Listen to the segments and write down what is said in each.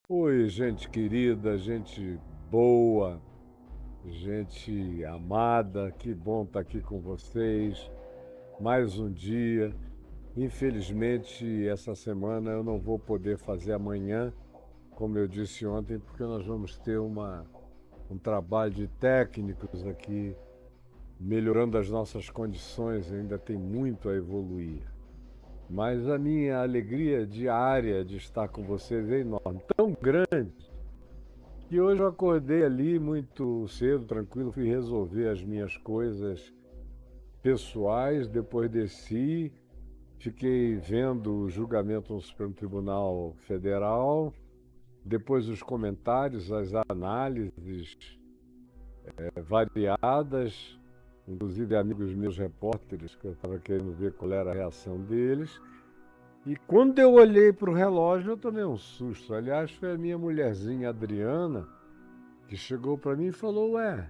Oi, gente querida, gente boa, gente amada, que bom estar aqui com vocês. Mais um dia. Infelizmente, essa semana eu não vou poder fazer amanhã, como eu disse ontem, porque nós vamos ter um trabalho de técnicos aqui, melhorando as nossas condições, ainda tem muito a evoluir. Mas a minha alegria diária de estar com vocês é enorme, tão grande. E hoje eu acordei ali muito cedo, tranquilo, fui resolver as minhas coisas pessoais, depois desci, fiquei vendo o julgamento no Supremo Tribunal Federal, depois os comentários, as análises variadas, inclusive amigos meus repórteres, que eu estava querendo ver qual era a reação deles. E quando eu olhei para o relógio, eu tomei um susto. Aliás, foi a minha mulherzinha Adriana que chegou para mim e falou: Ué,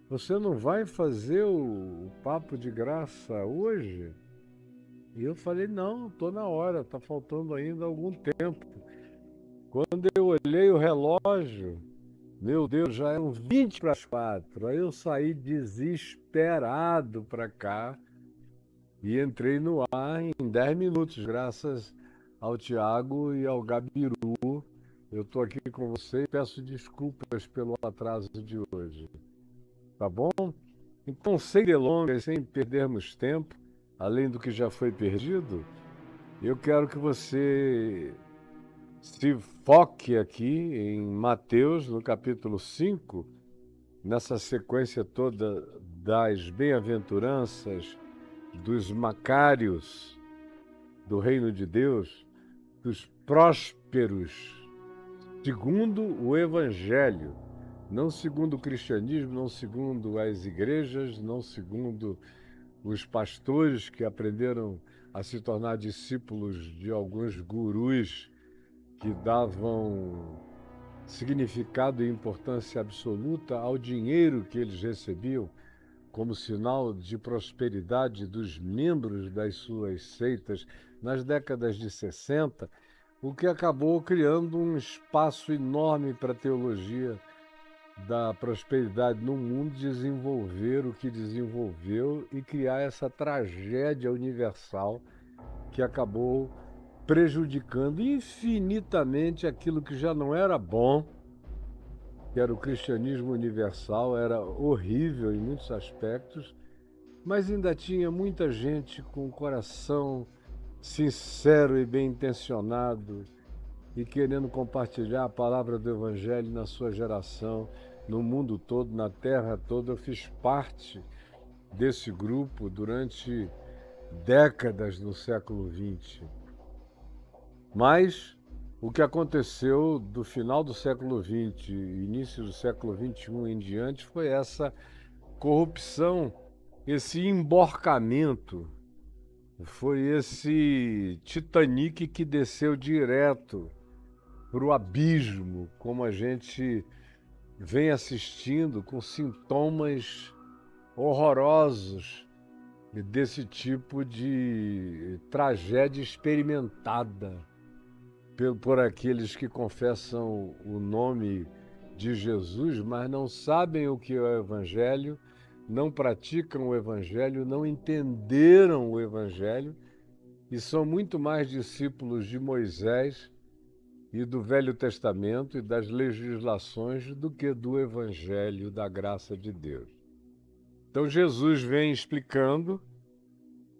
você não vai fazer o papo de graça hoje? E eu falei, não, estou na hora, está faltando ainda algum tempo. Quando eu olhei o relógio, meu Deus, já eram 20 para as 4. Aí eu saí desesperado para cá e entrei no ar em 10 minutos, graças ao Tiago e ao Gabiru. Eu estou aqui com você e peço desculpas pelo atraso de hoje, tá bom? Então, sem delongas, sem perdermos tempo, além do que já foi perdido, eu quero que você se foque aqui em Mateus, no capítulo 5, nessa sequência toda das bem-aventuranças, dos macários do reino de Deus, dos prósperos, segundo o Evangelho, não segundo o cristianismo, não segundo as igrejas, não segundo os pastores que aprenderam a se tornar discípulos de alguns gurus que davam significado e importância absoluta ao dinheiro que eles recebiam como sinal de prosperidade dos membros das suas seitas nas décadas de 60, o que acabou criando um espaço enorme para a teologia da prosperidade no mundo desenvolver o que desenvolveu e criar essa tragédia universal que acabou prejudicando infinitamente aquilo que já não era bom, que era o cristianismo universal, era horrível em muitos aspectos, mas ainda tinha muita gente com o coração sincero e bem intencionado e querendo compartilhar a palavra do Evangelho na sua geração, no mundo todo, na terra toda. Eu fiz parte desse grupo durante décadas no século XX. Mas o que aconteceu do final do século XX e início do século XXI em diante foi essa corrupção, esse emborcamento, foi esse Titanic que desceu direto para o abismo, como a gente vem assistindo com sintomas horrorosos desse tipo de tragédia experimentada por aqueles que confessam o nome de Jesus, mas não sabem o que é o Evangelho, não praticam o Evangelho, não entenderam o Evangelho e são muito mais discípulos de Moisés e do Velho Testamento e das legislações do que do Evangelho da graça de Deus. Então Jesus vem explicando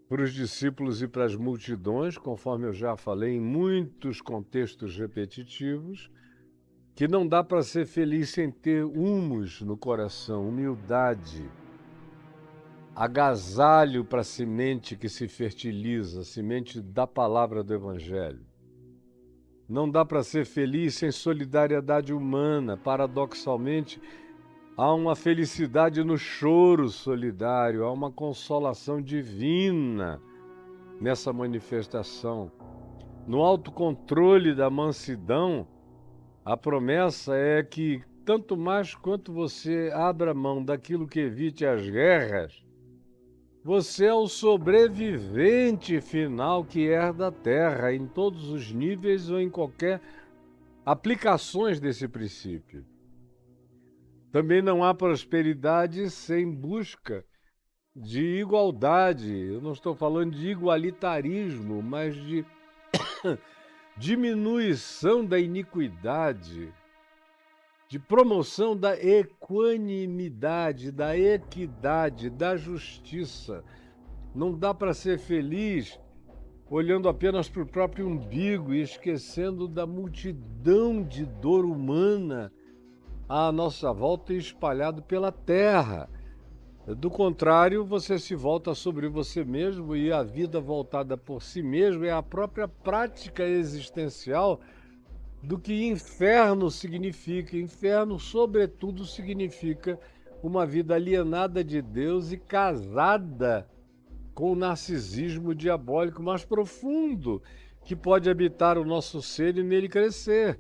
para os discípulos e para as multidões, conforme eu já falei em muitos contextos repetitivos, que não dá para ser feliz sem ter humus no coração, humildade, agasalho para a semente que se fertiliza, a semente da palavra do Evangelho. Não dá para ser feliz sem solidariedade humana. Paradoxalmente, há uma felicidade no choro solidário, há uma consolação divina nessa manifestação. No autocontrole da mansidão, a promessa é que, tanto mais quanto você abra mão daquilo que evite as guerras, você é o sobrevivente final que herda a terra, em todos os níveis ou em qualquer aplicações desse princípio. Também não há prosperidade sem busca de igualdade. Eu não estou falando de igualitarismo, mas de diminuição da iniquidade, de promoção da equanimidade, da equidade, da justiça. Não dá para ser feliz olhando apenas para o próprio umbigo e esquecendo da multidão de dor humana à nossa volta e espalhado pela terra. Do contrário, você se volta sobre você mesmo e a vida voltada por si mesmo é a própria prática existencial do que inferno significa. Inferno, sobretudo, significa uma vida alienada de Deus e casada com o narcisismo diabólico mais profundo que pode habitar o nosso ser e nele crescer.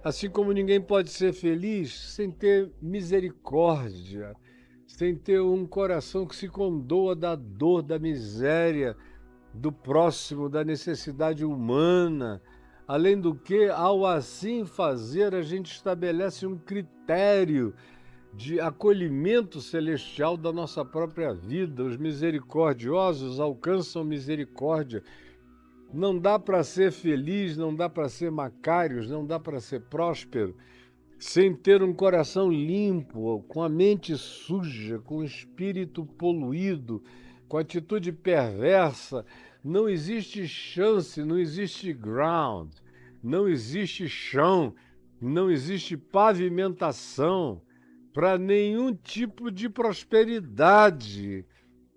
Assim como ninguém pode ser feliz sem ter misericórdia, sem ter um coração que se condoa da dor, da miséria, do próximo, da necessidade humana. Além do que, ao assim fazer, a gente estabelece um critério de acolhimento celestial da nossa própria vida. Os misericordiosos alcançam misericórdia. Não dá para ser feliz, não dá para ser Macários, não dá para ser próspero sem ter um coração limpo, com a mente suja, com o espírito poluído, com atitude perversa. Não existe chance, não existe ground, não existe chão, não existe pavimentação para nenhum tipo de prosperidade,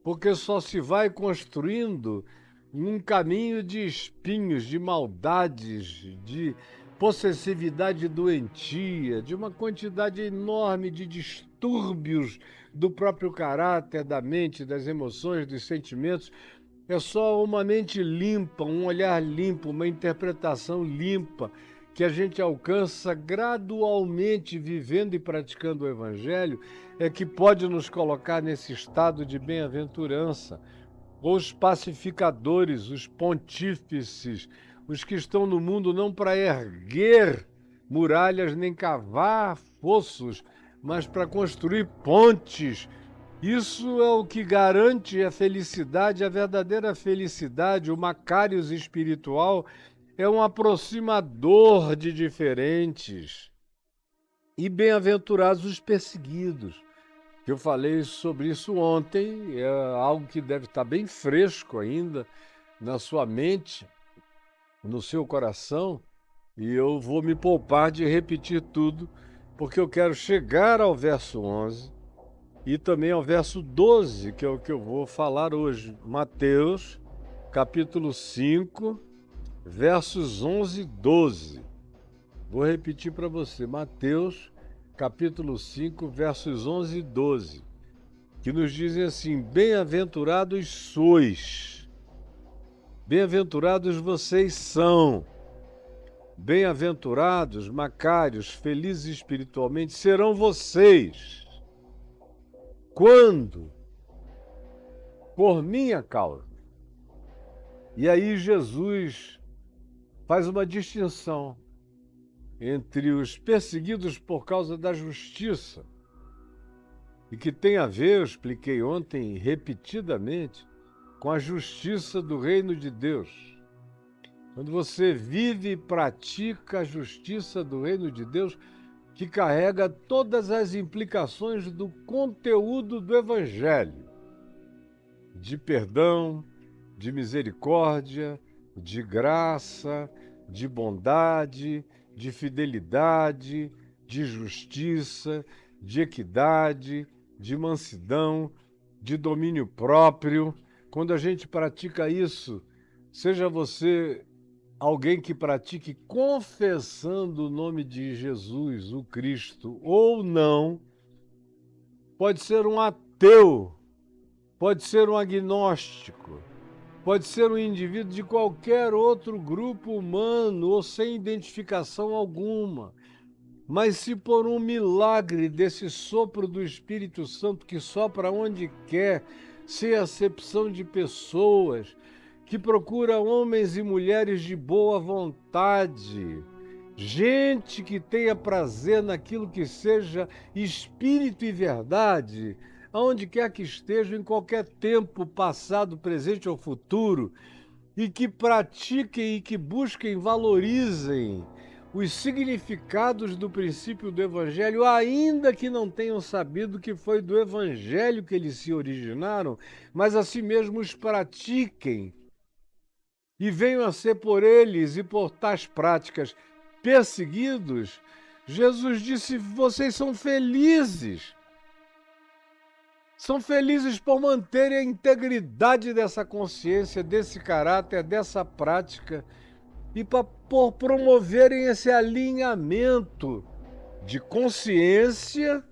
porque só se vai construindo num caminho de espinhos, de maldades, de possessividade doentia, de uma quantidade enorme de distúrbios do próprio caráter, da mente, das emoções, dos sentimentos. É só uma mente limpa, um olhar limpo, uma interpretação limpa que a gente alcança gradualmente vivendo e praticando o Evangelho, é que pode nos colocar nesse estado de bem-aventurança. Os pacificadores, os pontífices, os que estão no mundo não para erguer muralhas nem cavar fossos, mas para construir pontes. Isso é o que garante a felicidade, a verdadeira felicidade. O Macários espiritual é um aproximador de diferentes. E bem-aventurados os perseguidos. Eu falei sobre isso ontem, é algo que deve estar bem fresco ainda na sua mente, no seu coração, e eu vou me poupar de repetir tudo, porque eu quero chegar ao verso 11 e também ao verso 12, que é o que eu vou falar hoje. Mateus, capítulo 5, versos 11 e 12. Vou repetir para você, Mateus, capítulo 5, versos 11 e 12, que nos dizem assim: bem-aventurados sois, bem-aventurados vocês são, bem-aventurados, Macários, felizes espiritualmente serão vocês, quando? Por minha causa. E aí Jesus faz uma distinção entre os perseguidos por causa da justiça, e que tem a ver, eu expliquei ontem repetidamente, com a justiça do reino de Deus. Quando você vive e pratica a justiça do reino de Deus, que carrega todas as implicações do conteúdo do Evangelho, de perdão, de misericórdia, de graça, de bondade, de fidelidade, de justiça, de equidade, de mansidão, de domínio próprio. Quando a gente pratica isso, seja você alguém que pratique confessando o nome de Jesus, o Cristo, ou não, pode ser um ateu, pode ser um agnóstico, pode ser um indivíduo de qualquer outro grupo humano ou sem identificação alguma. Mas se por um milagre desse sopro do Espírito Santo que sopra onde quer, sem acepção de pessoas, que procura homens e mulheres de boa vontade, gente que tenha prazer naquilo que seja espírito e verdade, aonde quer que estejam, em qualquer tempo, passado, presente ou futuro, e que pratiquem e que busquem, valorizem os significados do princípio do Evangelho, ainda que não tenham sabido que foi do Evangelho que eles se originaram, mas assim mesmo os pratiquem e venham a ser por eles e por tais práticas perseguidos. Jesus disse: vocês são felizes. São felizes por manterem a integridade dessa consciência, desse caráter, dessa prática e por promoverem esse alinhamento de consciência,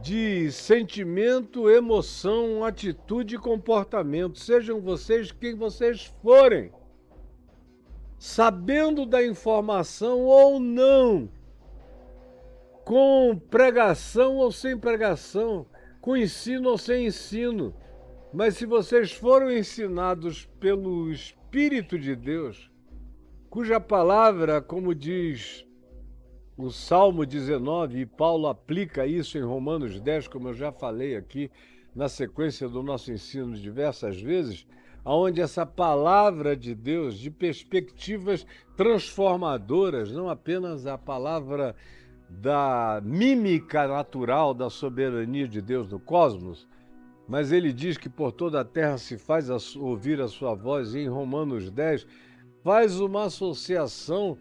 de sentimento, emoção, atitude e comportamento. Sejam vocês quem vocês forem, sabendo da informação ou não, com pregação ou sem pregação, com ensino ou sem ensino, mas se vocês foram ensinados pelo Espírito de Deus, cuja palavra, como diz o Salmo 19, e Paulo aplica isso em Romanos 10, como eu já falei aqui na sequência do nosso ensino diversas vezes, onde essa palavra de Deus, de perspectivas transformadoras, não apenas a palavra da mímica natural da soberania de Deus no cosmos, mas ele diz que por toda a terra se faz ouvir a sua voz, e em Romanos 10 faz uma associação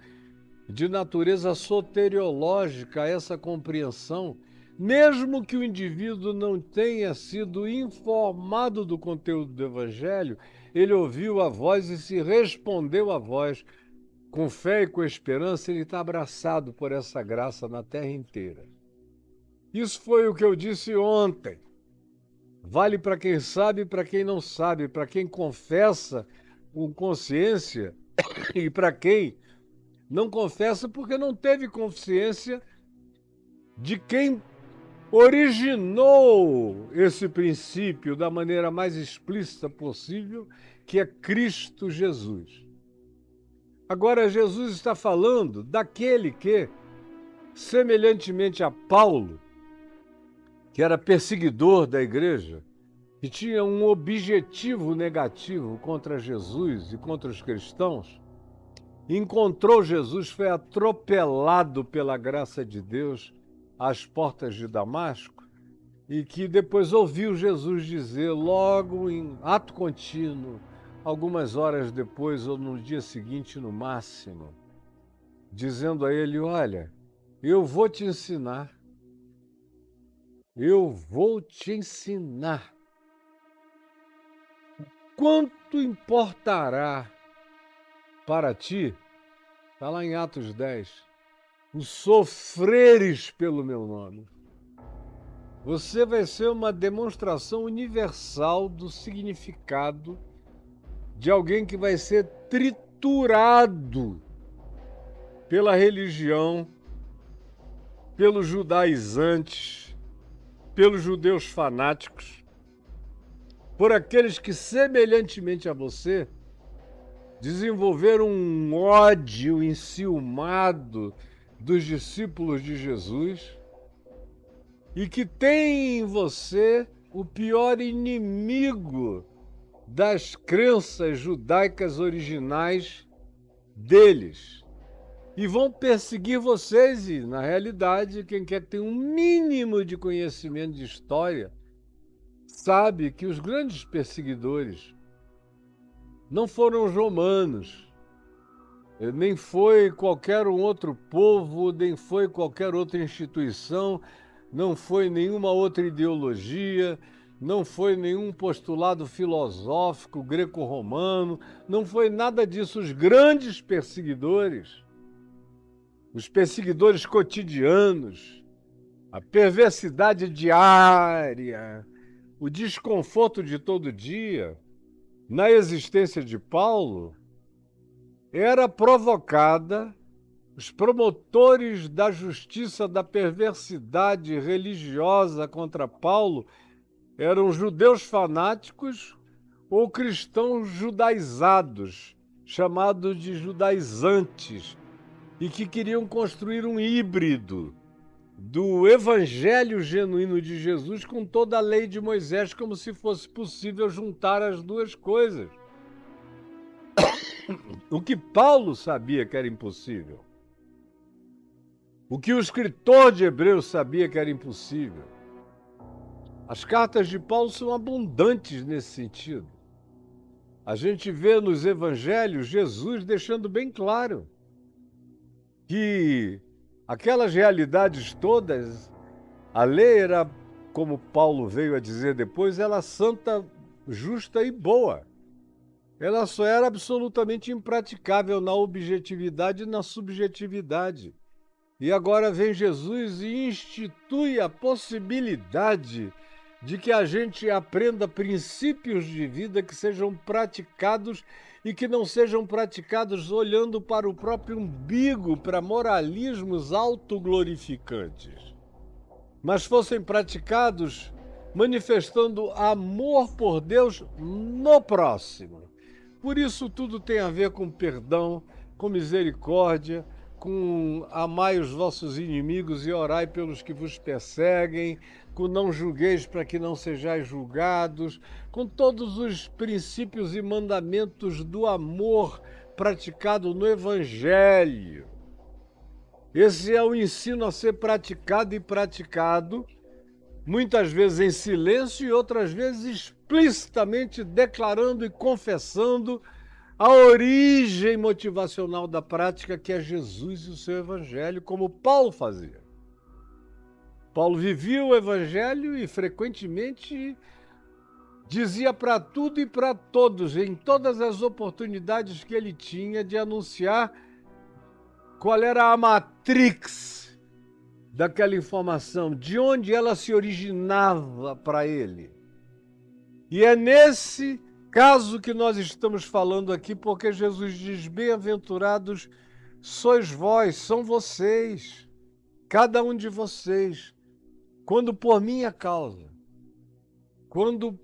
de natureza soteriológica a essa compreensão, mesmo que o indivíduo não tenha sido informado do conteúdo do Evangelho, ele ouviu a voz e se respondeu à voz. Com fé e com esperança, ele está abraçado por essa graça na terra inteira. Isso foi o que eu disse ontem. Vale para quem sabe e para quem não sabe, para quem confessa com consciência e para quem não confessa porque não teve consciência de quem originou esse princípio da maneira mais explícita possível, que é Cristo Jesus. Agora, Jesus está falando daquele que, semelhantemente a Paulo, que era perseguidor da igreja, que tinha um objetivo negativo contra Jesus e contra os cristãos, encontrou Jesus, foi atropelado pela graça de Deus às portas de Damasco, e que depois ouviu Jesus dizer, logo em ato contínuo, algumas horas depois ou no dia seguinte no máximo, dizendo a ele, olha, eu vou te ensinar. Quanto importará para ti, está lá em Atos 10, o sofreres pelo meu nome. Você vai ser uma demonstração universal do significado de alguém que vai ser triturado pela religião, pelos judaizantes, pelos judeus fanáticos, por aqueles que, semelhantemente a você, desenvolveram um ódio enciumado dos discípulos de Jesus e que tem em você o pior inimigo das crenças judaicas originais deles. E vão perseguir vocês, e, na realidade, quem quer ter um mínimo de conhecimento de história sabe que os grandes perseguidores não foram os romanos, nem foi qualquer um outro povo, nem foi qualquer outra instituição, não foi nenhuma outra ideologia, não foi nenhum postulado filosófico greco-romano, não foi nada disso. Os grandes perseguidores, os perseguidores cotidianos, a perversidade diária, o desconforto de todo dia, na existência de Paulo, era provocada, os promotores da justiça da perversidade religiosa contra Paulo eram judeus fanáticos ou cristãos judaizados, chamados de judaizantes, e que queriam construir um híbrido do evangelho genuíno de Jesus com toda a lei de Moisés, como se fosse possível juntar as duas coisas. O que Paulo sabia que era impossível. O que o escritor de Hebreus sabia que era impossível. As cartas de Paulo são abundantes nesse sentido. A gente vê nos evangelhos Jesus deixando bem claro que aquelas realidades todas, a lei era, como Paulo veio a dizer depois, ela santa, justa e boa. Ela só era absolutamente impraticável na objetividade e na subjetividade. E agora vem Jesus e institui a possibilidade de que a gente aprenda princípios de vida que sejam praticados e que não sejam praticados olhando para o próprio umbigo, para moralismos autoglorificantes, mas fossem praticados manifestando amor por Deus no próximo. Por isso tudo tem a ver com perdão, com misericórdia, com amai os vossos inimigos e orai pelos que vos perseguem, com não julgueis para que não sejais julgados, com todos os princípios e mandamentos do amor praticado no Evangelho. Esse é o ensino a ser praticado e praticado, muitas vezes em silêncio e outras vezes explicitamente declarando e confessando a origem motivacional da prática, que é Jesus e o seu Evangelho, como Paulo fazia. Paulo vivia o Evangelho e frequentemente dizia para tudo e para todos, em todas as oportunidades que ele tinha de anunciar qual era a matrix daquela informação, de onde ela se originava para ele. E é nesse caso que nós estamos falando aqui, porque Jesus diz: bem-aventurados sois vós, são vocês, cada um de vocês, quando por minha causa, quando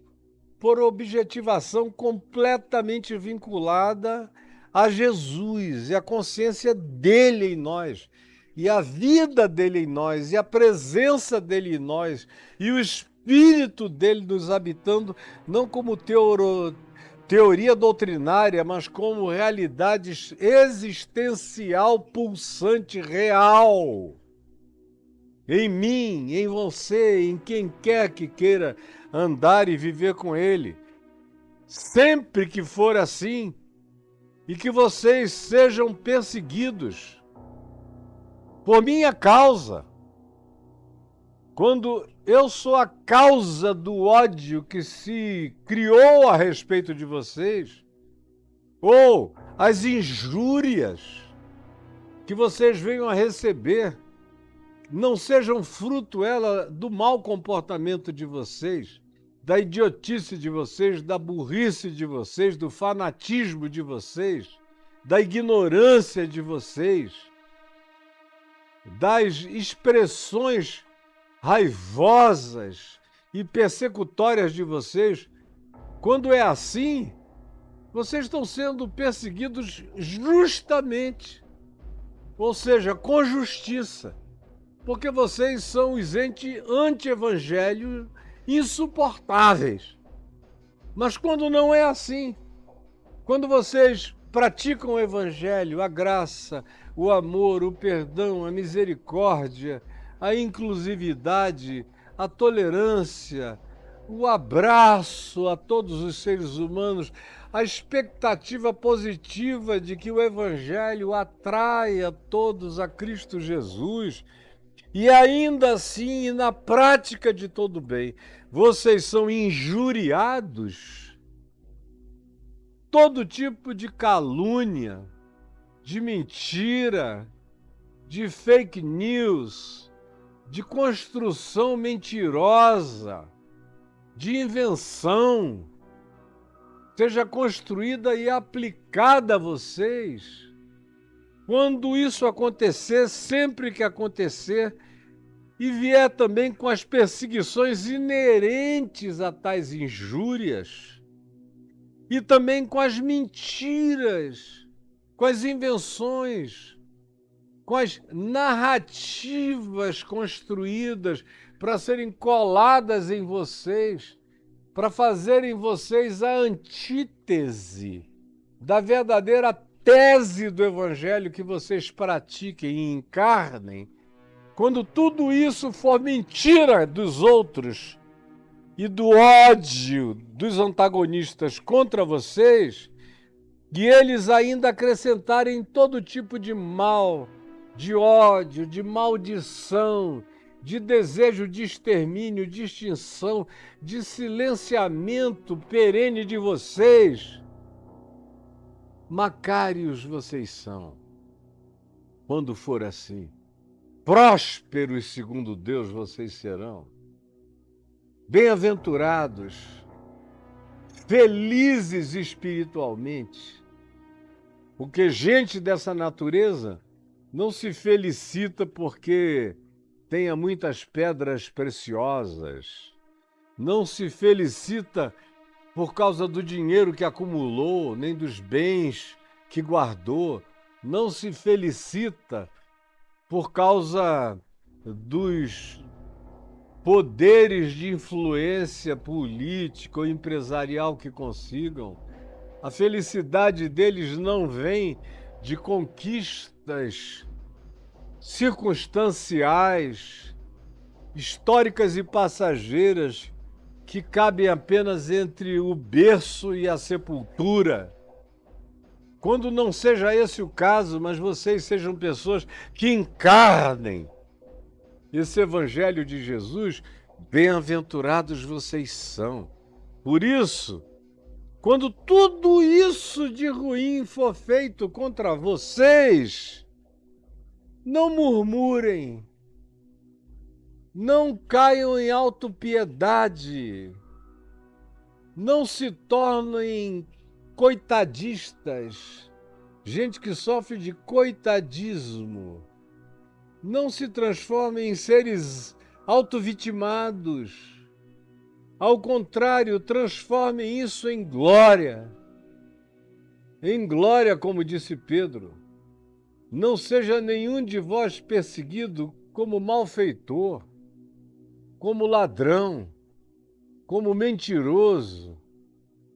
por objetivação completamente vinculada a Jesus e a consciência dele em nós, e a vida dele em nós, e a presença dele em nós, e o Espírito dele nos habitando, não como teoria doutrinária, mas como realidade existencial, pulsante, real. Em mim, em você, em quem quer que queira andar e viver com ele. Sempre que for assim, e que vocês sejam perseguidos por minha causa, quando eu sou a causa do ódio que se criou a respeito de vocês, ou as injúrias que vocês venham a receber, não sejam fruto do mau comportamento de vocês, da idiotice de vocês, da burrice de vocês, do fanatismo de vocês, da ignorância de vocês, das expressões raivosas e persecutórias de vocês. Quando é assim, vocês estão sendo perseguidos justamente, ou seja, com justiça, porque vocês são os anti-evangelho insuportáveis. Mas quando não é assim, quando vocês praticam o evangelho, a graça, o amor, o perdão, a misericórdia, a inclusividade, a tolerância, o abraço a todos os seres humanos, a expectativa positiva de que o evangelho atraia todos a Cristo Jesus, e ainda assim, na prática de todo bem, vocês são injuriados, todo tipo de calúnia, de mentira, de fake news, de construção mentirosa, de invenção, seja construída e aplicada a vocês. Quando isso acontecer, sempre que acontecer, e vier também com as perseguições inerentes a tais injúrias, e também com as mentiras, com as invenções, com as narrativas construídas para serem coladas em vocês, para fazerem vocês a antítese da verdadeira tese do Evangelho que vocês pratiquem e encarnem, quando tudo isso for mentira dos outros e do ódio dos antagonistas contra vocês, e eles ainda acrescentarem todo tipo de mal, de ódio, de maldição, de desejo de extermínio, de extinção, de silenciamento perene de vocês, macários vocês são, quando for assim. Prósperos segundo Deus vocês serão. Bem-aventurados, felizes espiritualmente, porque gente dessa natureza não se felicita porque tenha muitas pedras preciosas, não se felicita por causa do dinheiro que acumulou, nem dos bens que guardou, não se felicita por causa dos poderes de influência política ou empresarial que consigam. A felicidade deles não vem de conquistas circunstanciais, históricas e passageiras que cabem apenas entre o berço e a sepultura. Quando não seja esse o caso, mas vocês sejam pessoas que encarnem esse Evangelho de Jesus, bem-aventurados vocês são. Por isso, quando tudo isso de ruim for feito contra vocês, não murmurem, não caiam em autopiedade, não se tornem coitadistas, gente que sofre de coitadismo. Não se transformem em seres autovitimados. Ao contrário, transformem isso em glória. Em glória, como disse Pedro. Não seja nenhum de vós perseguido como malfeitor, como ladrão, como mentiroso,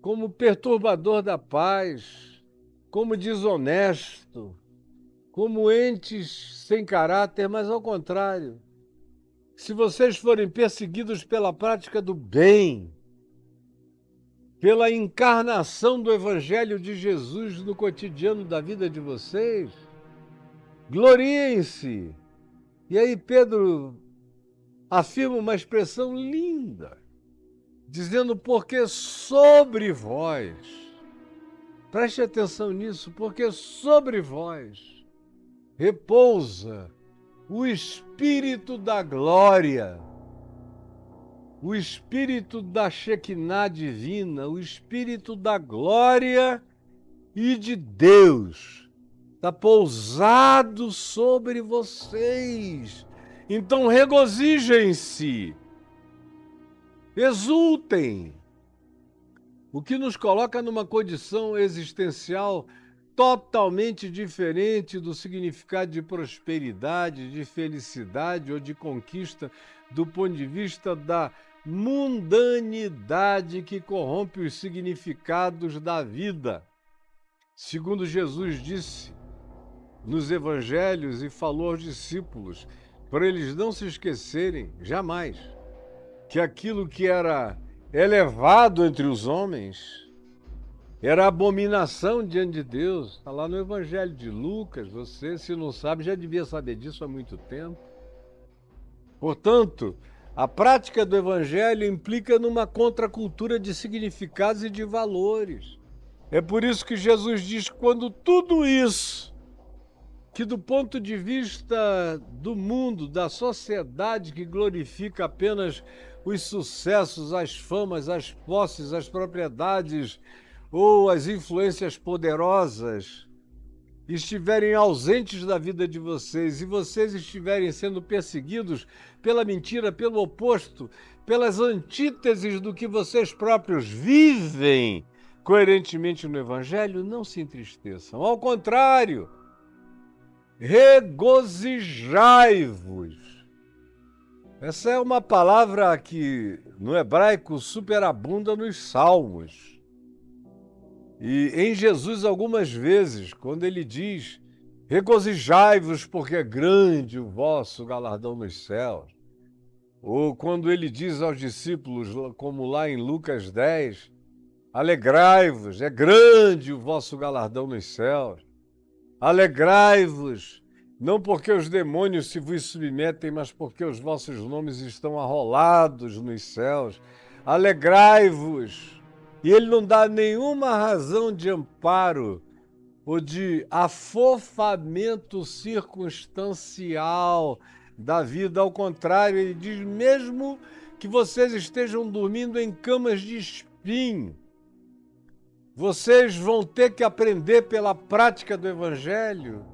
como perturbador da paz, como desonesto, como entes sem caráter, mas ao contrário. Se vocês forem perseguidos pela prática do bem, pela encarnação do Evangelho de Jesus no cotidiano da vida de vocês, gloriem-se. E aí Pedro afirma uma expressão linda, dizendo, porque sobre vós, preste atenção nisso, porque sobre vós repousa o Espírito da glória, o Espírito da Shekinah divina, o Espírito da glória e de Deus, está pousado sobre vocês. Então regozijem-se, exultem, o que nos coloca numa condição existencial totalmente diferente do significado de prosperidade, de felicidade ou de conquista do ponto de vista da mundanidade que corrompe os significados da vida. Segundo Jesus disse nos evangelhos e falou aos discípulos, para eles não se esquecerem jamais que aquilo que era elevado entre os homens era abominação diante de Deus. Está lá no Evangelho de Lucas. Você, se não sabe, já devia saber disso há muito tempo. Portanto, a prática do Evangelho implica numa contracultura de significados e de valores. É por isso que Jesus diz, quando tudo isso, que do ponto de vista do mundo, da sociedade que glorifica apenas os sucessos, as famas, as posses, as propriedades ou as influências poderosas estiverem ausentes da vida de vocês e vocês estiverem sendo perseguidos pela mentira, pelo oposto, pelas antíteses do que vocês próprios vivem coerentemente no Evangelho, não se entristeçam. Ao contrário, regozijai-vos. Essa é uma palavra que no hebraico superabunda nos salmos. E em Jesus algumas vezes, quando ele diz, regozijai-vos porque é grande o vosso galardão nos céus. Ou quando ele diz aos discípulos, como lá em Lucas 10, alegrai-vos, é grande o vosso galardão nos céus. Alegrai-vos, não porque os demônios se vos submetem, mas porque os vossos nomes estão arrolados nos céus. Alegrai-vos. E ele não dá nenhuma razão de amparo ou de afofamento circunstancial da vida. Ao contrário, ele diz, mesmo que vocês estejam dormindo em camas de espinho, vocês vão ter que aprender pela prática do Evangelho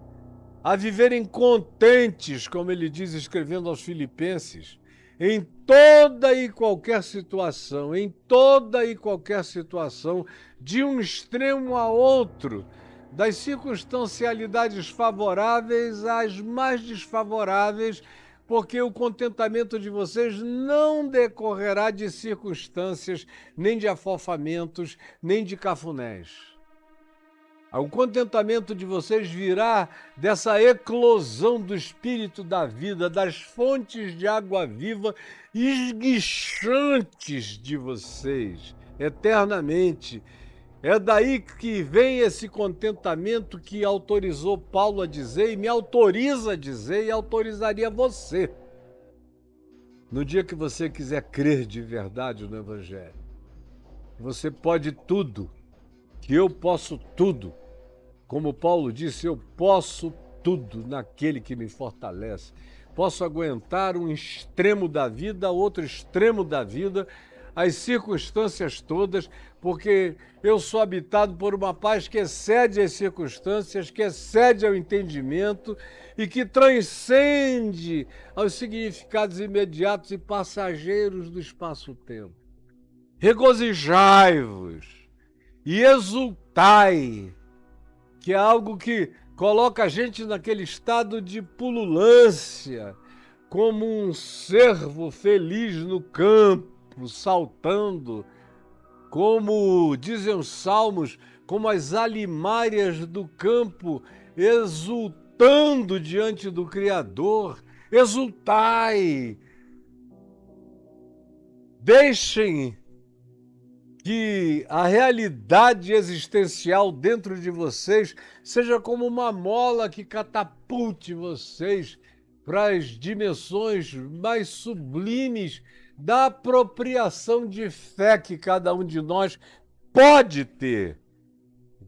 a viverem contentes, como ele diz escrevendo aos Filipenses, em toda e qualquer situação, de um extremo a outro, das circunstancialidades favoráveis às mais desfavoráveis, porque o contentamento de vocês não decorrerá de circunstâncias, nem de afofamentos, nem de cafunés. O contentamento de vocês virá dessa eclosão do Espírito da vida, das fontes de água viva esguichantes de vocês, eternamente. É daí que vem esse contentamento que autorizou Paulo a dizer, e me autoriza a dizer, e autorizaria você, no dia que você quiser crer de verdade no Evangelho. Você pode tudo, que eu posso tudo. Como Paulo disse, eu posso tudo naquele que me fortalece. Posso aguentar um extremo da vida, outro extremo da vida, as circunstâncias todas, porque eu sou habitado por uma paz que excede as circunstâncias, que excede ao entendimento e que transcende aos significados imediatos e passageiros do espaço-tempo. Regozijai-vos e exultai, que é algo que coloca a gente naquele estado de pululância, como um cervo feliz no campo, saltando, como dizem os salmos, como as alimárias do campo, exultando diante do Criador. Exultai! Deixem que a realidade existencial dentro de vocês seja como uma mola que catapulte vocês para as dimensões mais sublimes da apropriação de fé que cada um de nós pode ter,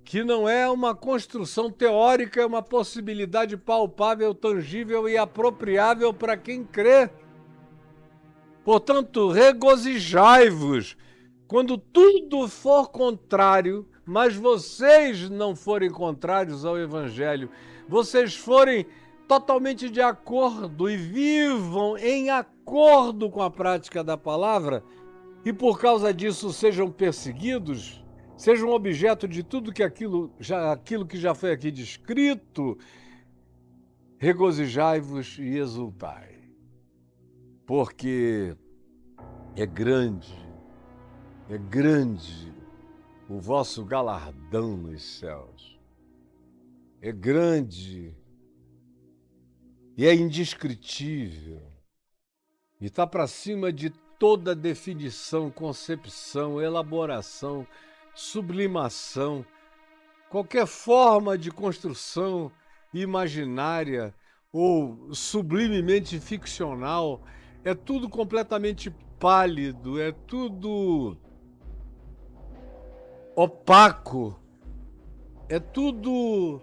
que não é uma construção teórica, é uma possibilidade palpável, tangível e apropriável para quem crê. Portanto, regozijai-vos quando tudo for contrário, mas vocês não forem contrários ao Evangelho, vocês forem totalmente de acordo e vivam em acordo com a prática da palavra e por causa disso sejam perseguidos, sejam objeto de tudo que aquilo que já foi aqui descrito, regozijai-vos e exultai, porque é grande o vosso galardão nos céus. É grande e é indescritível. E está para cima de toda definição, concepção, elaboração, sublimação, qualquer forma de construção imaginária ou sublimemente ficcional. É tudo completamente pálido, é tudo opaco, é tudo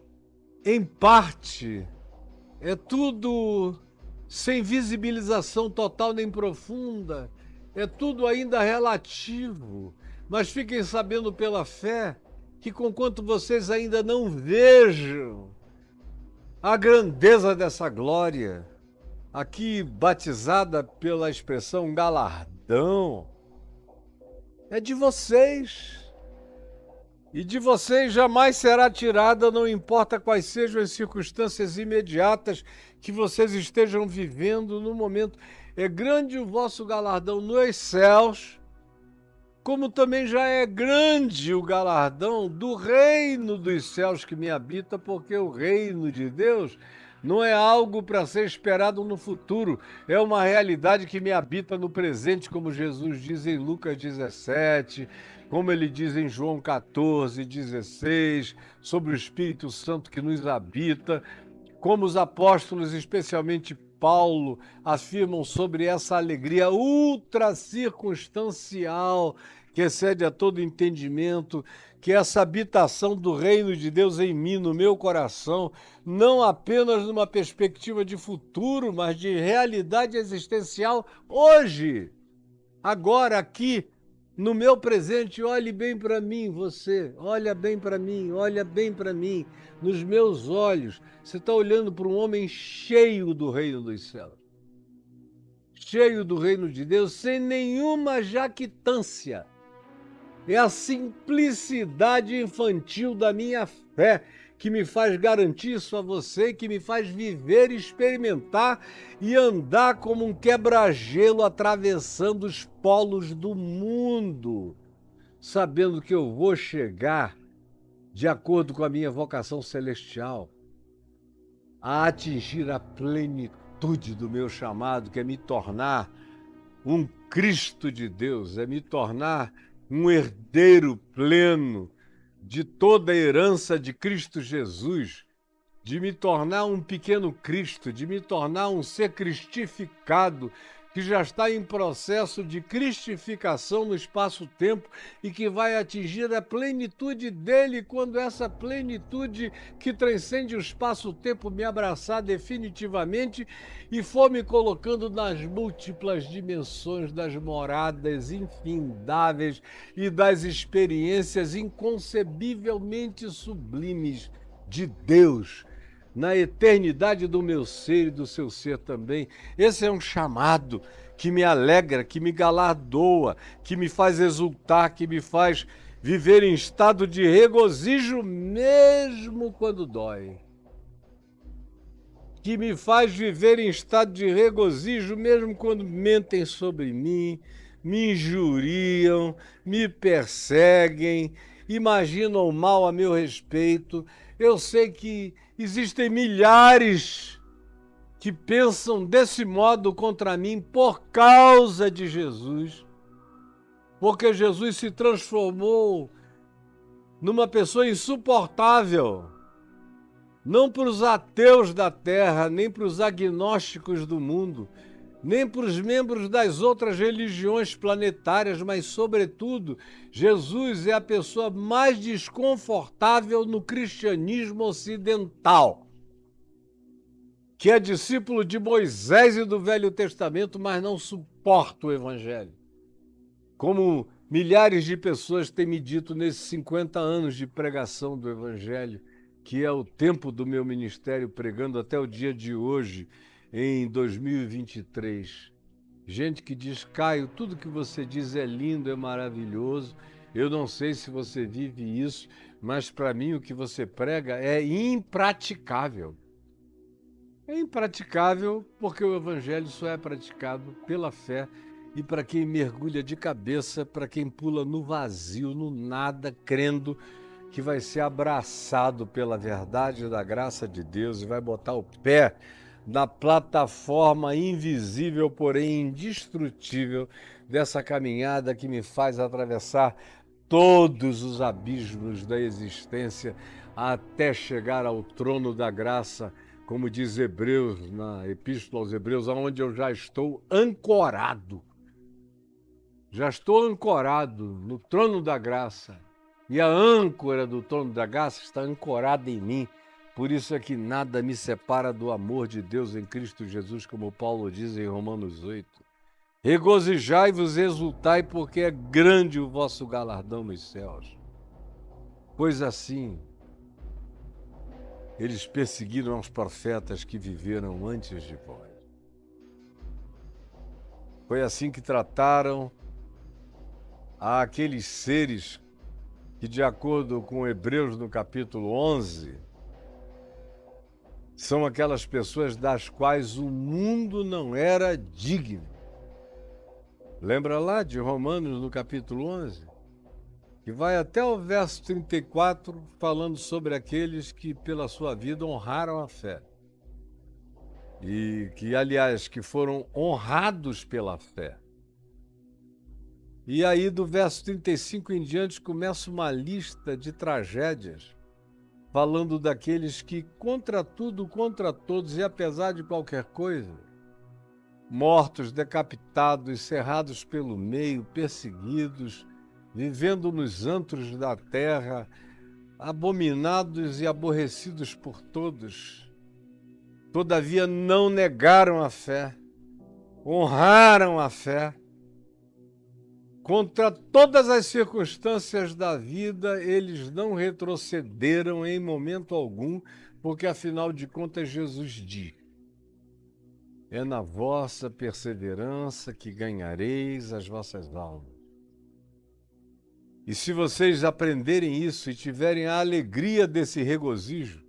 em parte, é tudo sem visibilização total nem profunda, é tudo ainda relativo. Mas fiquem sabendo pela fé que, conquanto vocês ainda não vejam a grandeza dessa glória, aqui batizada pela expressão galardão, é de vocês. E de vocês jamais será tirada, não importa quais sejam as circunstâncias imediatas que vocês estejam vivendo no momento. É grande o vosso galardão nos céus, como também já é grande o galardão do reino dos céus que me habita, porque o reino de Deus não é algo para ser esperado no futuro, é uma realidade que me habita no presente, como Jesus diz em Lucas 17, como ele diz em João 14, 16, sobre o Espírito Santo que nos habita, como os apóstolos, especialmente Paulo, afirmam sobre essa alegria ultra circunstancial que excede a todo entendimento, que essa habitação do reino de Deus em mim, no meu coração, não apenas numa perspectiva de futuro, mas de realidade existencial hoje, agora, aqui, no meu presente. Olhe bem para mim, você, olha bem para mim, olha bem para mim, nos meus olhos. Você está olhando para um homem cheio do reino dos céus, cheio do reino de Deus, sem nenhuma jactância. É a simplicidade infantil da minha fé que me faz garantir isso a você, que me faz viver, experimentar e andar como um quebra-gelo atravessando os polos do mundo, sabendo que eu vou chegar, de acordo com a minha vocação celestial, a atingir a plenitude do meu chamado, que é me tornar um Cristo de Deus, é me tornar um herdeiro pleno de toda a herança de Cristo Jesus, de me tornar um pequeno Cristo, de me tornar um ser cristificado, que já está em processo de cristificação no espaço-tempo e que vai atingir a plenitude dele quando essa plenitude que transcende o espaço-tempo me abraçar definitivamente e for me colocando nas múltiplas dimensões das moradas infindáveis e das experiências inconcebivelmente sublimes de Deus, na eternidade do meu ser e do seu ser também. Esse é um chamado que me alegra, que me galardoa, que me faz exultar, que me faz viver em estado de regozijo mesmo quando dói. Que me faz viver em estado de regozijo mesmo quando mentem sobre mim, me injuriam, me perseguem, imaginam mal a meu respeito. Eu sei que existem milhares que pensam desse modo contra mim por causa de Jesus, porque Jesus se transformou numa pessoa insuportável, não para os ateus da terra, nem para os agnósticos do mundo, nem para os membros das outras religiões planetárias, mas, sobretudo, Jesus é a pessoa mais desconfortável no cristianismo ocidental, que é discípulo de Moisés e do Velho Testamento, mas não suporta o Evangelho. Como milhares de pessoas têm me dito nesses 50 anos de pregação do Evangelho, que é o tempo do meu ministério pregando até o dia de hoje, em 2023. Gente que diz: Caio, tudo que você diz é lindo, é maravilhoso. Eu não sei se você vive isso, mas para mim o que você prega é impraticável. É impraticável porque o Evangelho só é praticado pela fé e para quem mergulha de cabeça, para quem pula no vazio, no nada, crendo que vai ser abraçado pela verdade da graça de Deus e vai botar o pé na plataforma invisível, porém indestrutível, dessa caminhada que me faz atravessar todos os abismos da existência até chegar ao trono da graça, como diz Hebreus, na Epístola aos Hebreus, onde eu já estou ancorado. Já estou ancorado no trono da graça. E a âncora do trono da graça está ancorada em mim. Por isso é que nada me separa do amor de Deus em Cristo Jesus, como Paulo diz em Romanos 8. Regozijai-vos e exultai, porque é grande o vosso galardão nos céus. Pois assim, eles perseguiram os profetas que viveram antes de vós. Foi assim que trataram aqueles seres que, de acordo com Hebreus, no capítulo 11, são aquelas pessoas das quais o mundo não era digno. Lembra lá de Romanos, no capítulo 11? Que vai até o verso 34, falando sobre aqueles que, pela sua vida, honraram a fé. E que, aliás, que foram honrados pela fé. E aí, do verso 35 em diante, começa uma lista de tragédias, falando daqueles que, contra tudo, contra todos, e apesar de qualquer coisa, mortos, decapitados, cerrados pelo meio, perseguidos, vivendo nos antros da terra, abominados e aborrecidos por todos. Todavia não negaram a fé, honraram a fé. Contra todas as circunstâncias da vida, eles não retrocederam em momento algum, porque afinal de contas Jesus diz: é na vossa perseverança que ganhareis as vossas almas. E se vocês aprenderem isso e tiverem a alegria desse regozijo,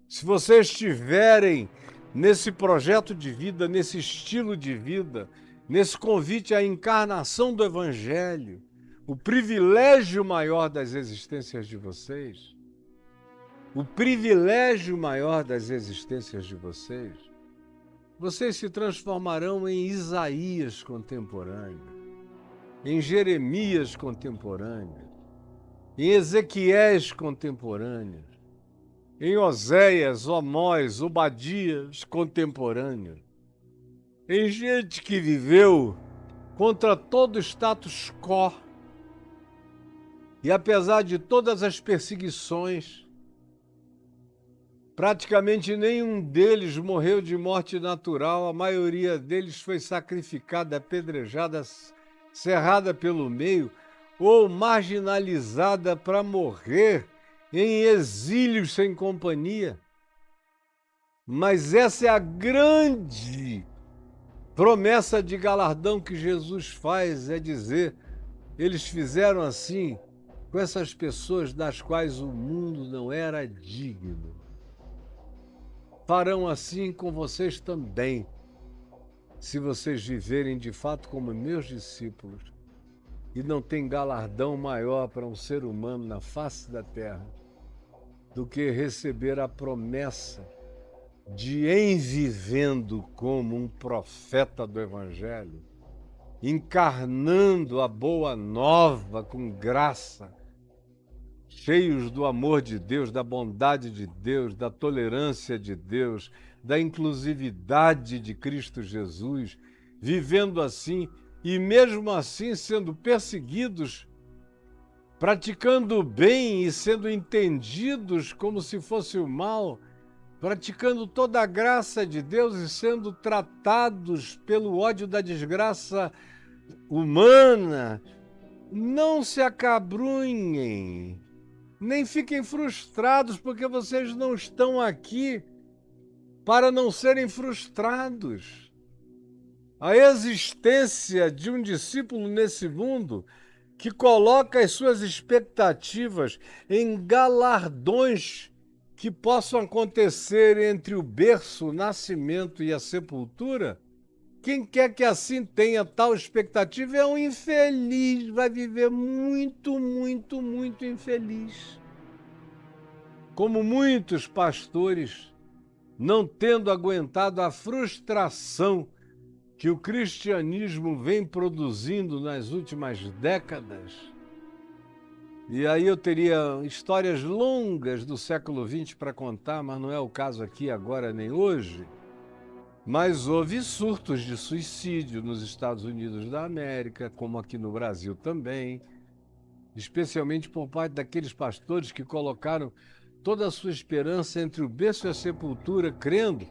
se vocês estiverem nesse projeto de vida, nesse estilo de vida, nesse convite à encarnação do Evangelho, o privilégio maior das existências de vocês, o privilégio maior das existências de vocês, vocês se transformarão em Isaías contemporâneo, em Jeremias contemporâneo, em Ezequiéis contemporâneos, em Oséias, Amós, Obadias contemporâneos, em gente que viveu contra todo status quo e, apesar de todas as perseguições, praticamente nenhum deles morreu de morte natural, a maioria deles foi sacrificada, apedrejada, cerrada pelo meio ou marginalizada para morrer em exílios sem companhia. Mas essa é a grande promessa de galardão que Jesus faz, é dizer, eles fizeram assim com essas pessoas das quais o mundo não era digno. Farão assim com vocês também, se vocês viverem de fato como meus discípulos. E não tem galardão maior para um ser humano na face da terra do que receber a promessa de, em vivendo como um profeta do Evangelho, encarnando a boa nova com graça, cheios do amor de Deus, da bondade de Deus, da tolerância de Deus, da inclusividade de Cristo Jesus, vivendo assim e mesmo assim sendo perseguidos, praticando o bem e sendo entendidos como se fosse o mal, praticando toda a graça de Deus e sendo tratados pelo ódio da desgraça humana. Não se acabrunhem, nem fiquem frustrados, porque vocês não estão aqui para não serem frustrados. A existência de um discípulo nesse mundo que coloca as suas expectativas em galardões que possam acontecer entre o berço, o nascimento e a sepultura, quem quer que assim tenha tal expectativa é um infeliz, vai viver muito, muito, muito infeliz. Como muitos pastores, não tendo aguentado a frustração que o cristianismo vem produzindo nas últimas décadas. E aí eu teria histórias longas do século XX para contar, mas não é o caso aqui, agora, nem hoje. Mas houve surtos de suicídio nos Estados Unidos da América, como aqui no Brasil também, especialmente por parte daqueles pastores que colocaram toda a sua esperança entre o berço e a sepultura, crendo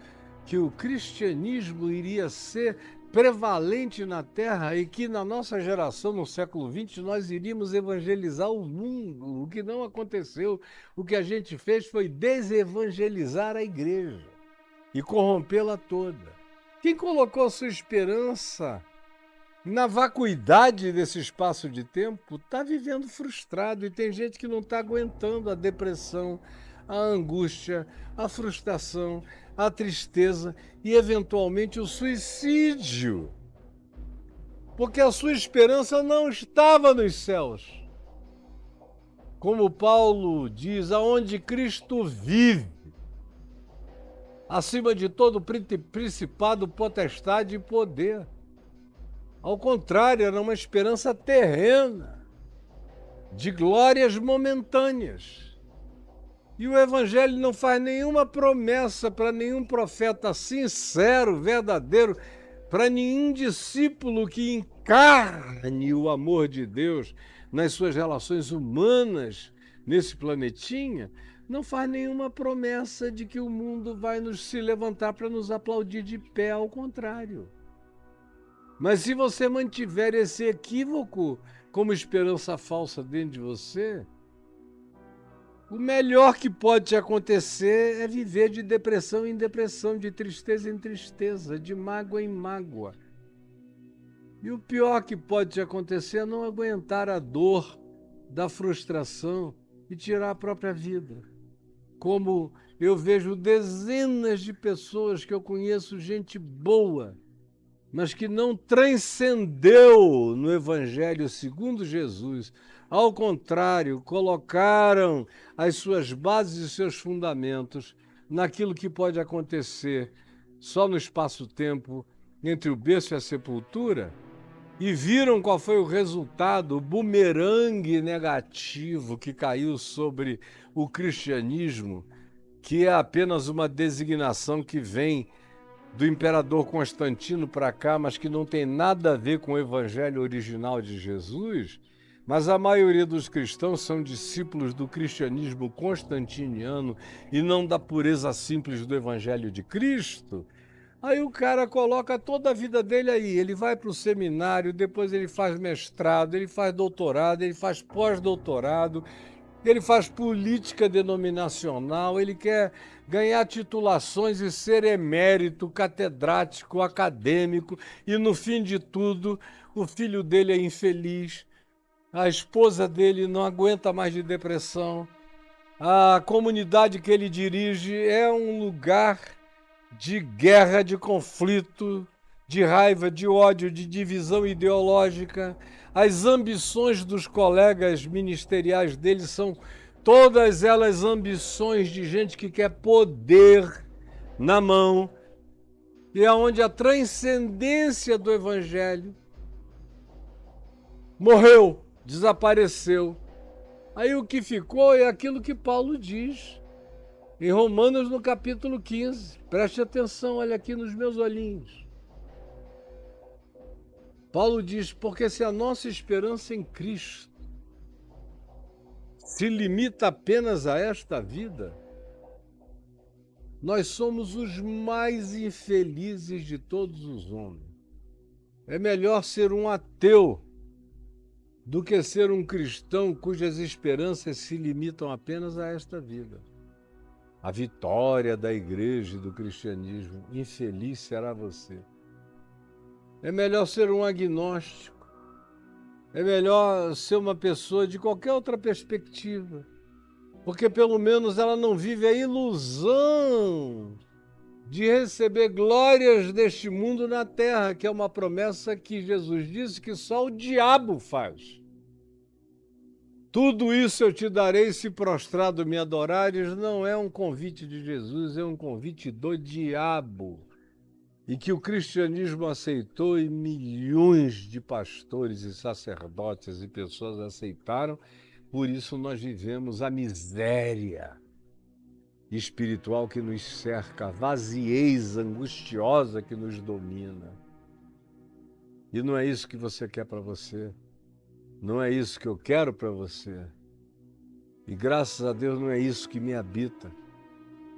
que o cristianismo iria ser prevalente na Terra e que na nossa geração, no século XX, nós iríamos evangelizar o mundo. O que não aconteceu, o que a gente fez foi desevangelizar a igreja e corrompê-la toda. Quem colocou sua esperança na vacuidade desse espaço de tempo, está vivendo frustrado. E tem gente que não está aguentando a depressão, a angústia, a frustração, a tristeza e, eventualmente, o suicídio. Porque a sua esperança não estava nos céus. Como Paulo diz, aonde Cristo vive, acima de todo principado, potestade e poder. Ao contrário, era uma esperança terrena, de glórias momentâneas. E o Evangelho não faz nenhuma promessa para nenhum profeta sincero, verdadeiro, para nenhum discípulo que encarne o amor de Deus nas suas relações humanas nesse planetinha, não faz nenhuma promessa de que o mundo vai se levantar para nos aplaudir de pé, ao contrário. Mas se você mantiver esse equívoco como esperança falsa dentro de você, o melhor que pode te acontecer é viver de depressão em depressão, de tristeza em tristeza, de mágoa em mágoa. E o pior que pode te acontecer é não aguentar a dor da frustração e tirar a própria vida. Como eu vejo dezenas de pessoas que eu conheço, gente boa, mas que não transcendeu no Evangelho segundo Jesus. Ao contrário, colocaram as suas bases e seus fundamentos naquilo que pode acontecer só no espaço-tempo entre o berço e a sepultura, e viram qual foi o resultado, o bumerangue negativo que caiu sobre o cristianismo, que é apenas uma designação que vem do imperador Constantino para cá, mas que não tem nada a ver com o evangelho original de Jesus. Mas a maioria dos cristãos são discípulos do cristianismo constantiniano e não da pureza simples do evangelho de Cristo. Aí o cara coloca toda a vida dele aí, ele vai para o seminário, depois ele faz mestrado, ele faz doutorado, ele faz pós-doutorado, ele faz política denominacional, ele quer ganhar titulações e ser emérito, catedrático, acadêmico, e no fim de tudo, o filho dele é infeliz, a esposa dele não aguenta mais de depressão, a comunidade que ele dirige é um lugar de guerra, de conflito, de raiva, de ódio, de divisão ideológica. As ambições dos colegas ministeriais dele são todas elas ambições de gente que quer poder na mão, e é onde a transcendência do Evangelho morreu, desapareceu. Aí o que ficou é aquilo que Paulo diz em Romanos, no capítulo 15. Preste atenção, olha aqui nos meus olhinhos. Paulo diz, porque se a nossa esperança em Cristo se limita apenas a esta vida, nós somos os mais infelizes de todos os homens. É melhor ser um ateu do que ser um cristão cujas esperanças se limitam apenas a esta vida. A vitória da igreja e do cristianismo, infeliz será você. É melhor ser um agnóstico. É melhor ser uma pessoa de qualquer outra perspectiva. Porque pelo menos ela não vive a ilusão de receber glórias deste mundo na terra, que é uma promessa que Jesus disse que só o diabo faz. Tudo isso eu te darei se prostrado me adorares, não é um convite de Jesus, é um convite do diabo. E que o cristianismo aceitou e milhões de pastores e sacerdotes e pessoas aceitaram, por isso nós vivemos a miséria espiritual que nos cerca, a vaziez angustiosa que nos domina. E não é isso que você quer para você. Não é isso que eu quero para você. E graças a Deus não é isso que me habita.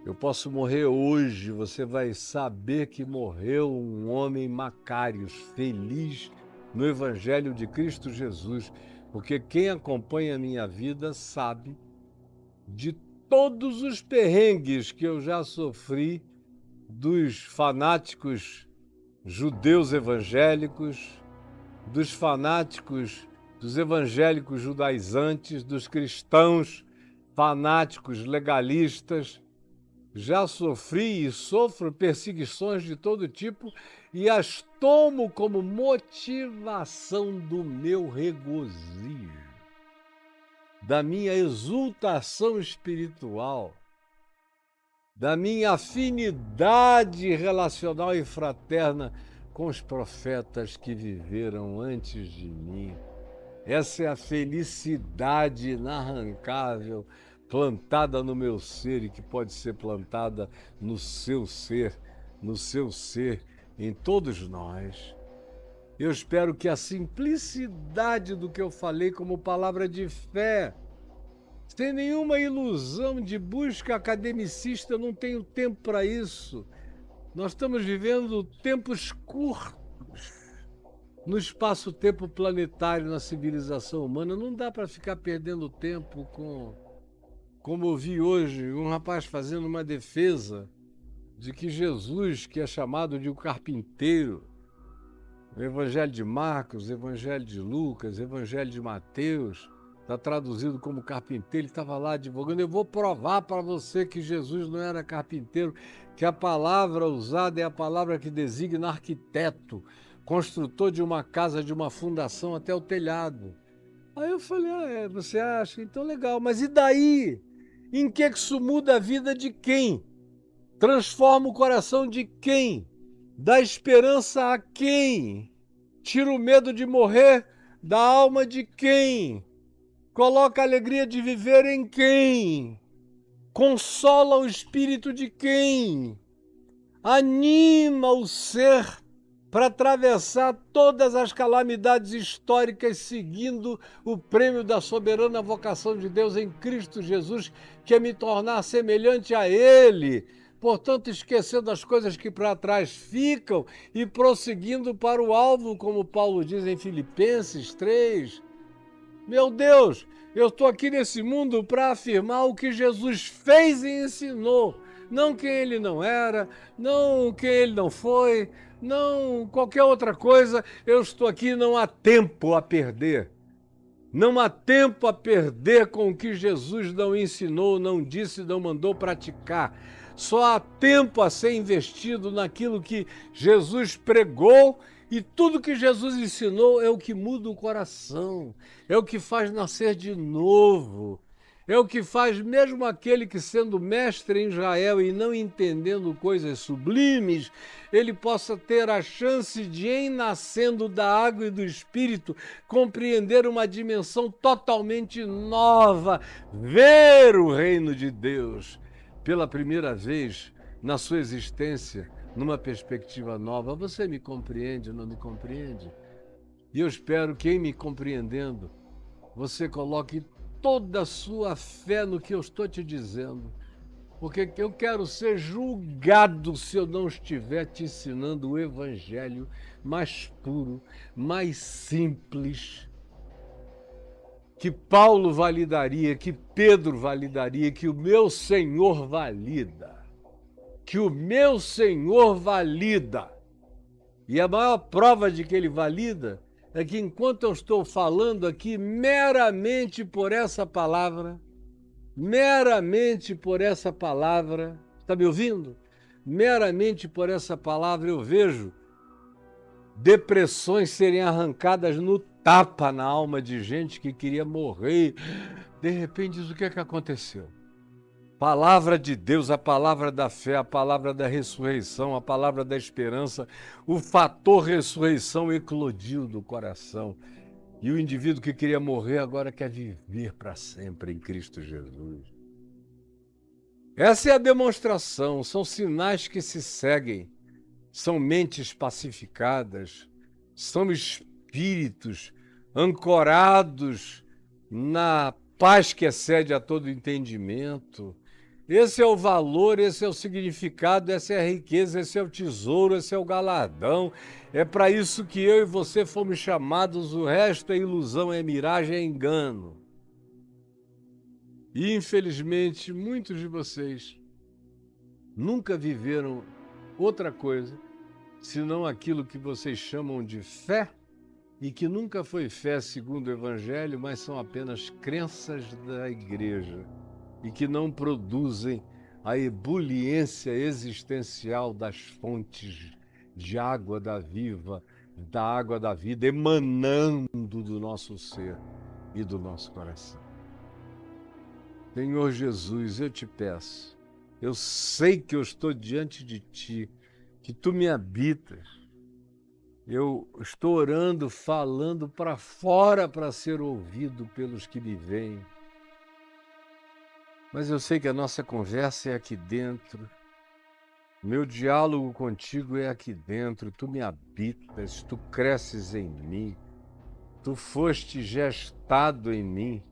Eu posso morrer hoje, você vai saber que morreu um homem Macários, feliz no Evangelho de Cristo Jesus, porque quem acompanha a minha vida sabe de todos os perrengues que eu já sofri dos fanáticos judeus evangélicos, dos fanáticos, dos evangélicos judaizantes, dos cristãos fanáticos legalistas. Já sofri e sofro perseguições de todo tipo e as tomo como motivação do meu regozijo, da minha exultação espiritual, da minha afinidade relacional e fraterna com os profetas que viveram antes de mim. Essa é a felicidade inarrancável plantada no meu ser e que pode ser plantada no seu ser, em todos nós. Eu espero que a simplicidade do que eu falei como palavra de fé, sem nenhuma ilusão de busca academicista, eu não tenho tempo para isso. Nós estamos vivendo tempos curtos no espaço-tempo planetário, na civilização humana. Não dá para ficar perdendo tempo como eu vi hoje, um rapaz fazendo uma defesa de que Jesus, que é chamado de um carpinteiro, o Evangelho de Marcos, o Evangelho de Lucas, o Evangelho de Mateus, está traduzido como carpinteiro. Ele estava lá advogando. Eu vou provar para você que Jesus não era carpinteiro, que a palavra usada é a palavra que designa arquiteto, construtor de uma casa, de uma fundação até o telhado. Aí eu falei, você acha? Então legal, mas e daí? Em que isso muda a vida de quem? Transforma o coração de quem? Dá esperança a quem? Tira o medo de morrer da alma de quem? Coloca a alegria de viver em quem? Consola o espírito de quem? Anima o ser para atravessar todas as calamidades históricas seguindo o prêmio da soberana vocação de Deus em Cristo Jesus, que é me tornar semelhante a Ele. Portanto, esquecendo as coisas que para trás ficam e prosseguindo para o alvo, como Paulo diz em Filipenses 3. Meu Deus, eu estou aqui nesse mundo para afirmar o que Jesus fez e ensinou. Não quem ele não era, não quem ele não foi, não qualquer outra coisa. Eu estou aqui, não há tempo a perder. Não há tempo a perder com o que Jesus não ensinou, não disse, não mandou praticar. Só há tempo a ser investido naquilo que Jesus pregou, e tudo que Jesus ensinou é o que muda o coração, é o que faz nascer de novo. É o que faz mesmo aquele que, sendo mestre em Israel e não entendendo coisas sublimes, ele possa ter a chance de, em nascendo da água e do Espírito, compreender uma dimensão totalmente nova, ver o reino de Deus pela primeira vez na sua existência, numa perspectiva nova. Você me compreende ou não me compreende? E eu espero que, em me compreendendo, você coloque toda a sua fé no que eu estou te dizendo, porque eu quero ser julgado se eu não estiver te ensinando o evangelho mais puro, mais simples, que Paulo validaria, que Pedro validaria, que o meu Senhor valida. Que o meu Senhor valida. E a maior prova de que ele valida é que enquanto eu estou falando aqui meramente por essa palavra, está me ouvindo? Meramente por essa palavra eu vejo depressões serem arrancadas no tapa na alma de gente que queria morrer. De repente, diz o que é que aconteceu? Palavra de Deus, a palavra da fé, a palavra da ressurreição, a palavra da esperança, o fator ressurreição eclodiu do coração. E o indivíduo que queria morrer agora quer viver para sempre em Cristo Jesus. Essa é a demonstração, são sinais que se seguem, são mentes pacificadas, são espíritos ancorados na paz que excede a todo entendimento. Esse é o valor, esse é o significado, essa é a riqueza, esse é o tesouro, esse é o galardão. É para isso que eu e você fomos chamados, o resto é ilusão, é miragem, é engano. E, infelizmente, muitos de vocês nunca viveram outra coisa senão aquilo que vocês chamam de fé, e que nunca foi fé segundo o Evangelho, mas são apenas crenças da igreja e que não produzem a ebuliência existencial das fontes de água da água da vida emanando do nosso ser e do nosso coração. Senhor Jesus, eu te peço, eu sei que eu estou diante de ti, que tu me habitas. Eu estou orando, falando para fora para ser ouvido pelos que me veem. Mas eu sei que a nossa conversa é aqui dentro. Meu diálogo contigo é aqui dentro. Tu me habitas, tu cresces em mim. Tu foste gestado em mim.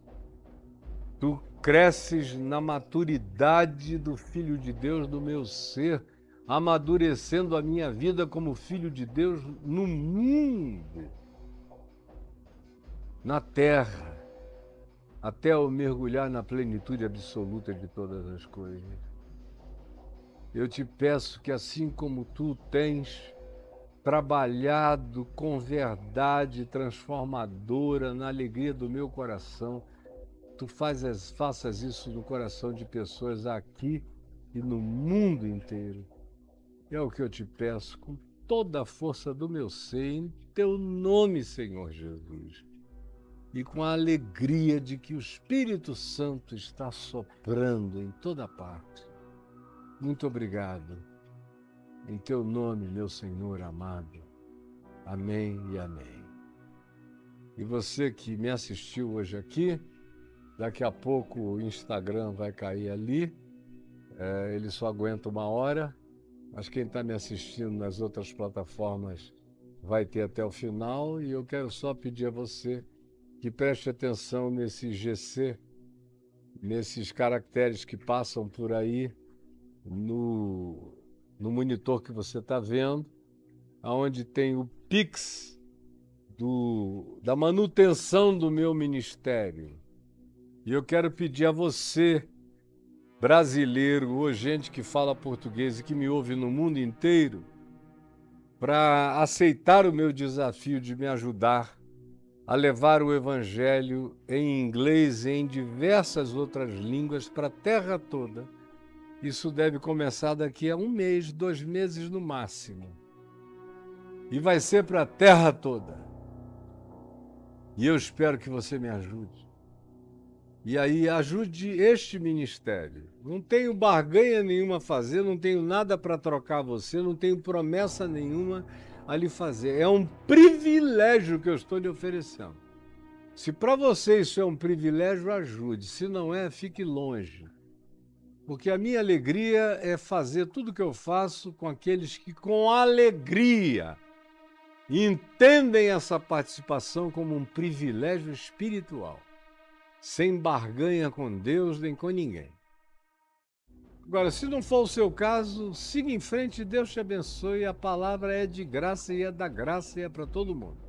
Tu cresces na maturidade do Filho de Deus no meu ser, amadurecendo a minha vida como Filho de Deus no mundo, na terra, até eu mergulhar na plenitude absoluta de todas as coisas. Eu te peço que assim como tu tens trabalhado com verdade transformadora na alegria do meu coração, tu faças isso no coração de pessoas aqui e no mundo inteiro. É o que eu te peço com toda a força do meu ser, em teu nome, Senhor Jesus. E com a alegria de que o Espírito Santo está soprando em toda parte. Muito obrigado. Em teu nome, meu Senhor amado. Amém e amém. E você que me assistiu hoje aqui, daqui a pouco o Instagram vai cair ali, ele só aguenta 1 hora, mas quem está me assistindo nas outras plataformas vai ter até o final, e eu quero só pedir a você que preste atenção nesse GC, nesses caracteres que passam por aí no monitor que você está vendo, onde tem o Pix da manutenção do meu ministério. E eu quero pedir a você, brasileiro ou gente que fala português e que me ouve no mundo inteiro, para aceitar o meu desafio de me ajudar a levar o Evangelho em inglês e em diversas outras línguas para a terra toda. Isso deve começar daqui a 1 mês, 2 meses no máximo. E vai ser para a terra toda. E eu espero que você me ajude. E aí ajude este ministério. Não tenho barganha nenhuma a fazer, não tenho nada para trocar você, não tenho promessa nenhuma a lhe fazer. É um privilégio que eu estou lhe oferecendo. Se para você isso é um privilégio, ajude. Se não é, fique longe. Porque a minha alegria é fazer tudo o que eu faço com aqueles que, com alegria, entendem essa participação como um privilégio espiritual, sem barganha com Deus nem com ninguém. Agora, se não for o seu caso, siga em frente, Deus te abençoe, a palavra é de graça e é da graça e é para todo mundo.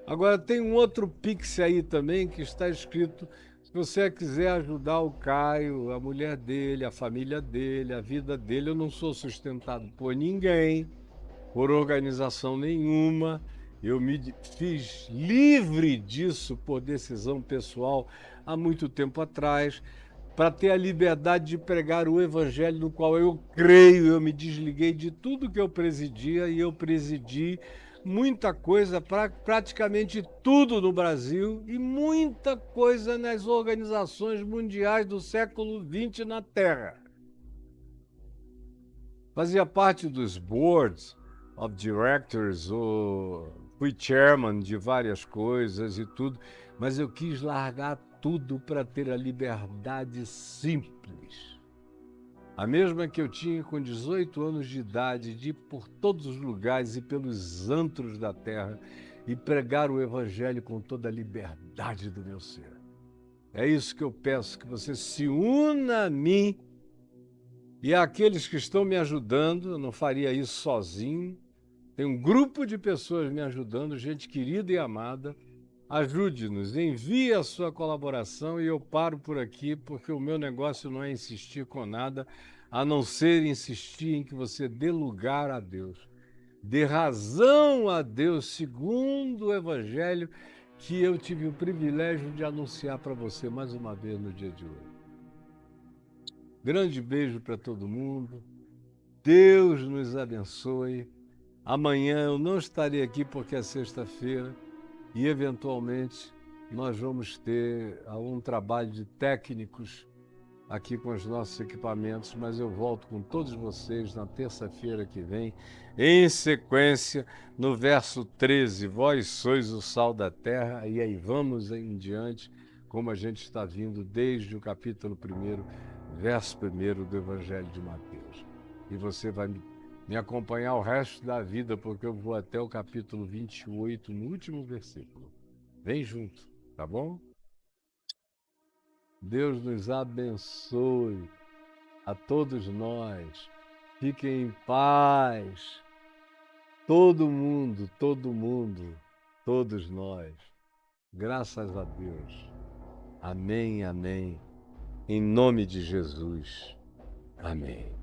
Agora, tem um outro Pix aí também que está escrito, se você quiser ajudar o Caio, a mulher dele, a família dele, a vida dele, eu não sou sustentado por ninguém, por organização nenhuma, eu me fiz livre disso por decisão pessoal há muito tempo atrás, para ter a liberdade de pregar o evangelho no qual eu creio. Eu me desliguei de tudo que eu presidia e eu presidi muita coisa, praticamente tudo no Brasil e muita coisa nas organizações mundiais do século XX na Terra. Fazia parte dos boards of directors, fui chairman de várias coisas e tudo, mas eu quis largar tudo para ter a liberdade simples. A mesma que eu tinha com 18 anos de idade, de ir por todos os lugares e pelos antros da terra e pregar o evangelho com toda a liberdade do meu ser. É isso que eu peço, que você se una a mim e àqueles que estão me ajudando. Eu não faria isso sozinho. Tem um grupo de pessoas me ajudando, gente querida e amada. Ajude-nos, envie a sua colaboração e eu paro por aqui, porque o meu negócio não é insistir com nada, a não ser insistir em que você dê lugar a Deus. dê razão a Deus segundo o Evangelho que eu tive o privilégio de anunciar para você mais uma vez no dia de hoje. Grande beijo para todo mundo. Deus nos abençoe. Amanhã eu não estarei aqui porque é sexta-feira e, eventualmente, nós vamos ter algum trabalho de técnicos aqui com os nossos equipamentos, mas eu volto com todos vocês na terça-feira que vem, em sequência, no verso 13, vós sois o sal da terra, e aí vamos em diante, como a gente está vindo desde o capítulo 1º, verso 1º do Evangelho de Mateus. E você vai me acompanhar o resto da vida, porque eu vou até o capítulo 28, no último versículo. Vem junto, tá bom? Deus nos abençoe a todos nós. Fiquem em paz. Todo mundo, todos nós. Graças a Deus. Amém, amém. Em nome de Jesus. Amém.